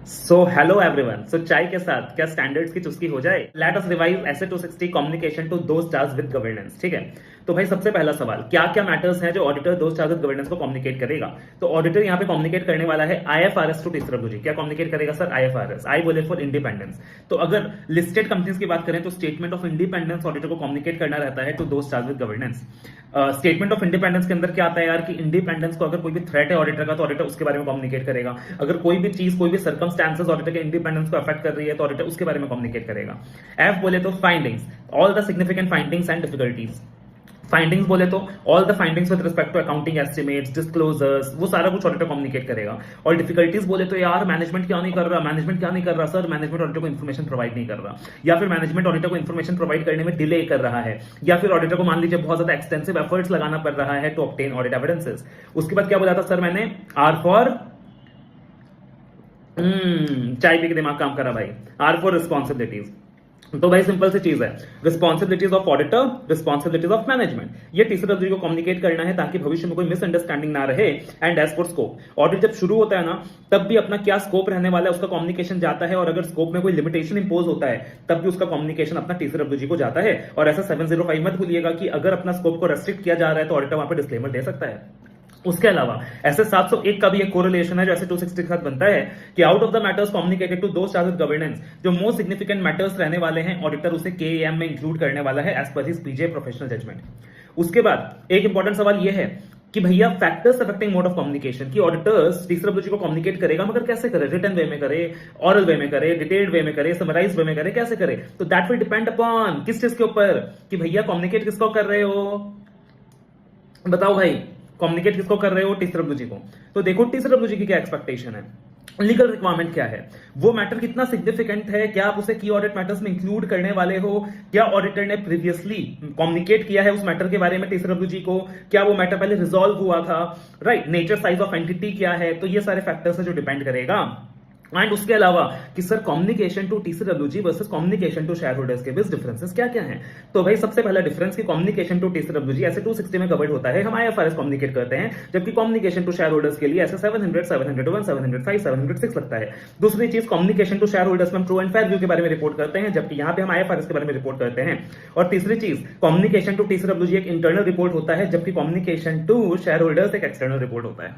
So hello everyone. सो चाय के साथ क्या स्टैंडर्ड्स की चुस्की हो जाए? Let us revive SA 260 communication to those charged with governance. ठीक है, तो भाई सबसे पहला सवाल, क्या क्या मैटर्स हैं जो ऑडिटर दो स्टार्स विद गवर्नेंस को कम्युनिकेट करेगा? तो ऑडिटर यहाँ पे कम्युनिकेट करने वाला है आईएफआरएस टू टीसीडब्ल्यूजी। क्या कम्युनिकेट करेगा सर? आईएफआरएस, आई बोले फॉर इंडिपेंडेंस। तो अगर लिस्टेड कंपनीज की बात करें तो स्टेटमेंट ऑफ इंडिपेंडेंस ऑडिटर को कम्युनिकेट करना रहता है to those charged with governance. Statement of independence के अंदर क्या आता है यार कि इंडिपेंडेंस को अगर कोई भी थ्रेट है ऑडिटर का तो ऑडिटर उसके बारे में कम्युनिकेट करेगा। अगर कोई भी चीज, कोई भी सर्कमस्टेंसेस ऑडिटर के इंडिपेंडेंस को अफेक्ट कर रही है तो ऑडिटर उसके बारे में कम्युनिकेट करेगा। एफ बोले तो findings, all the significant findings and difficulties. Findings बोले तो all the findings with respect to accounting estimates, disclosures, वो सारा कुछ ऑडिटर कम्युनिकेट करेगा। और डिफिकल्टीज बोले तो यार मैनेजमेंट क्या नहीं कर रहा, मैनेजमेंट क्या नहीं कर रहा सर? मैनेजमेंट ऑडिटर को इन्फॉर्मेशन प्रोवाइड नहीं कर रहा, या फिर मैनेजमेंट ऑडिटर को इन्फॉर्मेशन प्रोवाइड करने में डिले कर रहा है, या फिर ऑडिटर को मान लीजिए बहुत ज्यादा एक्सटेंसिव एफर्ट्स लगाना पड़ रहा है टू ऑब्टेन ऑडिट एविडेंसेस। उसके बाद क्या बोला था सर मैंने? आर फॉर चाय पी के दिमाग काम करा भाई। R for responsibilities. तो भाई सिंपल सी चीज है, responsibilities of auditor, responsibilities of management, ये टीसीडब्ल्यूजी को कम्युनिकेट करना है ताकि भविष्य में कोई मिसअंडरस्टैंडिंग ना रहे। And as for scope, audit जब शुरू होता है ना तब भी अपना क्या स्कोप रहने वाला है उसका कम्युनिकेशन जाता है, और अगर स्कोप में कोई लिमिटेशन इंपोज होता है तब भी उसका कम्युनिकेशन अपना टीसीडब्ल्यूजी को जाता है। और ऐसा 705 मत भूलिएगा कि अगर अपना स्कोप को रेस्ट्रिक्ट किया जा रहा है तो ऑडिटर वहां पर डिस्क्लेमर दे सकता है। उसके अलावा ऐसे 701 का भी एक कोरिलेशन है जो ऐसे 260 के साथ बनता है कि out of the matters communicated to those charged with governance, जो मोस्ट सिग्निफिकेंट मैटर्स रहने वाले हैं ऑडिटर उसे केएएम में इंक्लूड करने वाला है एज पर हिज पीजे प्रोफेशनल जजमेंट। उसके बाद एक इंपॉर्टेंट सवाल यह है कि भैया factors affecting mode of communication की ऑडिटर्स टीसीडब्ल्यूजी को कम्युनिकेट करेगा, मगर कैसे करे? रिटन वे में करे, ऑरल वे में करे, डिटेल्ड वे में करे, समराइज वे में करे, कैसे करे? तो दैट विल डिपेंड अपॉन किस चीज के ऊपर कि भैया कम्युनिकेट किसको कर रहे हो, बताओ भाई। कम्युनिकेट किसको कर रहे हो? टीसीडब्ल्यूजी को। तो देखो टीसीडब्ल्यूजी की क्या एक्सपेक्टेशन है, लीगल रिक्वायरमेंट क्या है, वो मैटर कितना सिग्निफिकेंट है, क्या आप उसे की ऑडिट मैटर्स में इंक्लूड करने वाले हो, क्या ऑडिटर ने प्रीवियसली कम्युनिकेट किया है उस मैटर के बारे में टीसीडब्ल्यूजी को, क्या वो मैटर पहले रिजॉल्व हुआ था, right? Nature size of entity क्या है, तो ये सारे फैक्टर्स है जो डिपेंड करेगा। एंड उसके अलावा कि sir communication to TCWG versus communication to shareholders के बीच डिफरेंसेस क्या क्या हैं? तो भाई सबसे पहला डिफरेंस कि कम्युनिकेशन टू टीसीडब्ल्यूजी ऐसे 260 में कवर्ड होता है, हम आईएफआरएस कम्युनिकेट करते हैं, जबकि कम्युनिकेशन टू शेयर होल्डर्स के लिए ऐसे 700, 701, 705, 706 लगता है। दूसरी चीज, कम्युनिकेशन टू शेयर होल्डर्स में हम ट्रू एंड फेयर व्यू के बारे में रिपोर्ट करते हैं, जबकि यहां पे हम आईएफआरएस के बारे में रिपोर्ट करते हैं। और तीसरी चीज, कम्युनिकेशन टू टीसीडब्ल्यूजी एक इंटरनल रिपोर्ट होता है, जबकि कम्युनिकेशन टू शेयर होल्डर्स एक एक्सटर्नल रिपोर्ट होता है।